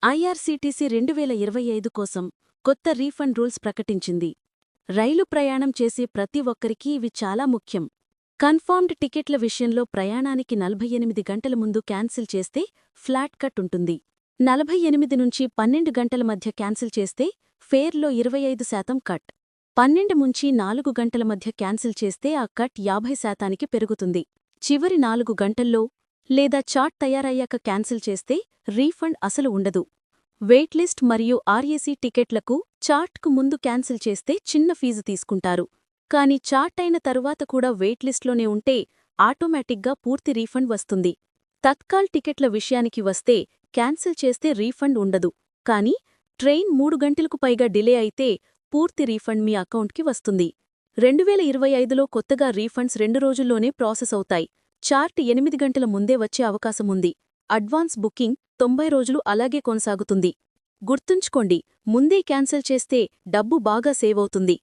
IRCTC 2025 కోసం కొత్త refund rules ప్రకటించింది. రైలు ప్రయాణం చేసే ప్రతి ఒక్కరికీ ఇవి చాలా ముఖ్యం. కన్ఫర్మ్డ్ టికెట్ల విషయంలో ప్రయాణానికి 48 గంటల ముందు క్యాన్సిల్ చేస్తే ఫ్లాట్ కట్ ఉంటుంది. 48 నుంచి 12 గంటల మధ్య క్యాన్సిల్ చేస్తే ఫేర్లో 25% కట్. 12 నుంచి 4 గంటల మధ్య క్యాన్సిల్ చేస్తే ఆ కట్ 50%కి పెరుగుతుంది. చివరి 4 గంటల్లో లేదా చార్ట్ తయారయ్యాక క్యాన్సిల్ చేస్తే రీఫండ్ అసలు ఉండదు. వెయిట్లిస్ట్ మరియు ఆర్ఏసీ టికెట్లకు చార్ట్కు ముందు క్యాన్సిల్ చేస్తే చిన్న ఫీజు తీసుకుంటారు. కానీ చార్ట్ అయిన తరువాత కూడా వెయిట్లిస్ట్లోనే ఉంటే ఆటోమేటిక్గా పూర్తి రీఫండ్ వస్తుంది. తత్కాల్ టికెట్ల విషయానికి వస్తే క్యాన్సిల్ చేస్తే రీఫండ్ ఉండదు. కానీ ట్రైన్ 3 గంటలకు పైగా డిలే అయితే పూర్తి రీఫండ్ మీ అకౌంట్కి వస్తుంది. 2025లో కొత్తగా రీఫండ్స్ 2 రోజుల్లోనే ప్రాసెస్ అవుతాయి. చార్ట్ 8 గంటల ముందే వచ్చే అవకాశముంది. అడ్వాన్స్ బుకింగ్ 90 రోజులు అలాగే కొనసాగుతుంది. గుర్తుంచుకోండి, ముందే క్యాన్సిల్ చేస్తే డబ్బు బాగా సేవ్ అవుతుంది.